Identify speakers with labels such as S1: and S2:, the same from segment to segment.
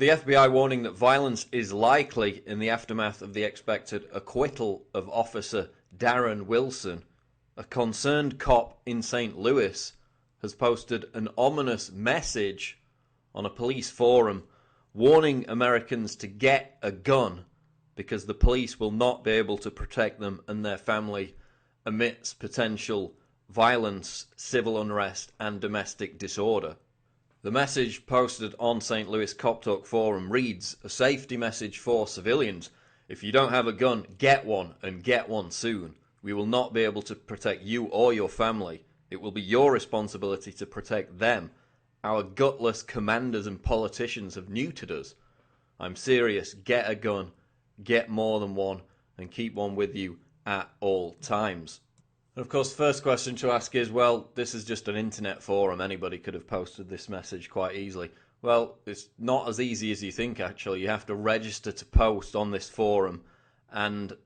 S1: With the FBI warning that violence is likely in the aftermath of the expected acquittal of Officer Darren Wilson, a concerned cop in St. Louis has posted an ominous message on a police forum warning Americans to get a gun because the police will not be able to protect them and their family amidst potential violence, civil unrest, and domestic disorder. The message posted on St. Louis Cop Talk forum reads, "A safety message for civilians. If you don't have a gun, get one, and get one soon. We will not be able to protect you or your family. It will be your responsibility to protect them. Our gutless commanders and politicians have neutered us. I'm serious. Get a gun, get more than one, and keep one with you at all times." And of course, first question to ask is, well, this is just an internet forum. Anybody could have posted this message quite easily. Well, it's not as easy as you think, actually. You have to register to post on this forum. And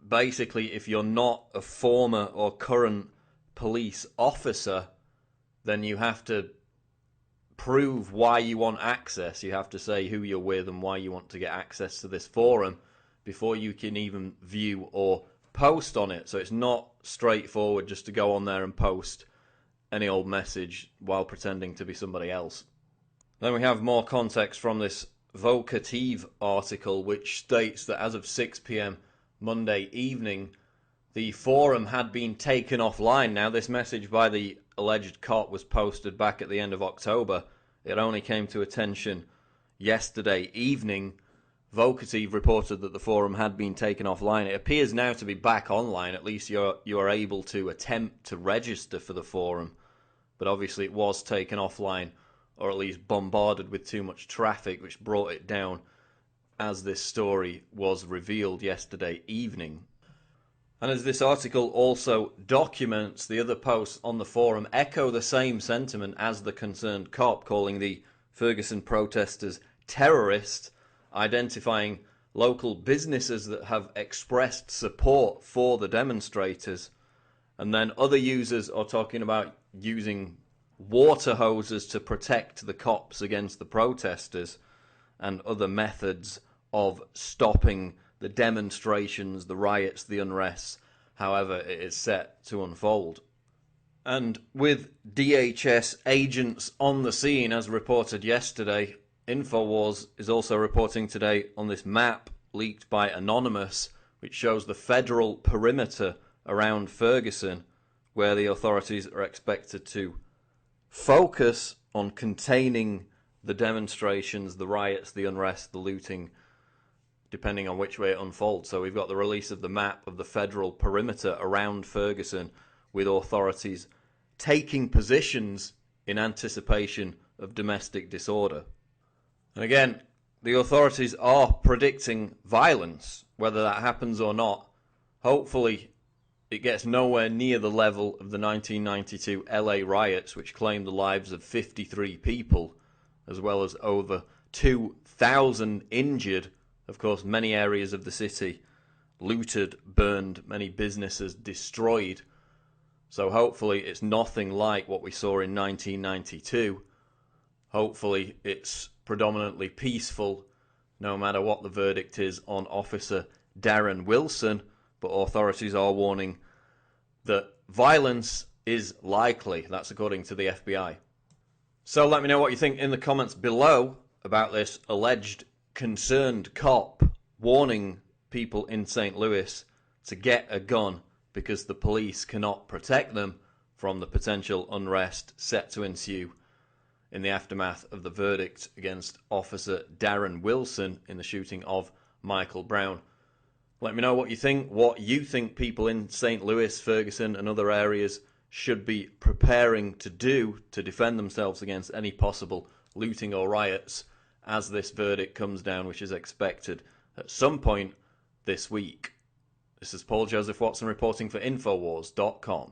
S1: basically, if you're not a former or current police officer, then you have to prove why you want access. You have to say who you're with and why you want to get access to this forum before you can even view or post on it. So it's not straightforward just to go on there and post any old message while pretending to be somebody else. Then we have more context from this Vocative article, which states that as of 6 p.m. Monday evening, the forum had been taken offline. Now, this message by the alleged cop was posted back at the end of October. It only came to attention yesterday evening. Vocative reported that the forum had been taken offline. It appears now to be back online. At least you are able to attempt to register for the forum. But obviously it was taken offline, or at least bombarded with too much traffic, which brought it down as this story was revealed yesterday evening. And as this article also documents, the other posts on the forum echo the same sentiment as the concerned cop, calling the Ferguson protesters terrorists, identifying local businesses that have expressed support for the demonstrators. And then other users are talking about using water hoses to protect the cops against the protesters and other methods of stopping the demonstrations, the riots, the unrest, however it is set to unfold. And with DHS agents on the scene, as reported yesterday, Infowars is also reporting today on this map leaked by Anonymous, which shows the federal perimeter around Ferguson, where the authorities are expected to focus on containing the demonstrations, the riots, the unrest, the looting, depending on which way it unfolds. So we've got the release of the map of the federal perimeter around Ferguson, with authorities taking positions in anticipation of domestic disorder. And again, the authorities are predicting violence. Whether that happens or not, hopefully it gets nowhere near the level of the 1992 LA riots, which claimed the lives of 53 people, as well as over 2,000 injured. Of course, many areas of the city looted, burned, many businesses destroyed. So hopefully it's nothing like what we saw in 1992. Hopefully it's predominantly peaceful, no matter what the verdict is on Officer Darren Wilson. But authorities are warning that violence is likely. That's according to the FBI. So let me know what you think in the comments below about this alleged concerned cop warning people in St. Louis to get a gun because the police cannot protect them from the potential unrest set to ensue in the aftermath of the verdict against Officer Darren Wilson in the shooting of Michael Brown. Let me know what you think people in St. Louis, Ferguson and other areas should be preparing to do to defend themselves against any possible looting or riots as this verdict comes down, which is expected at some point this week. This is Paul Joseph Watson reporting for Infowars.com.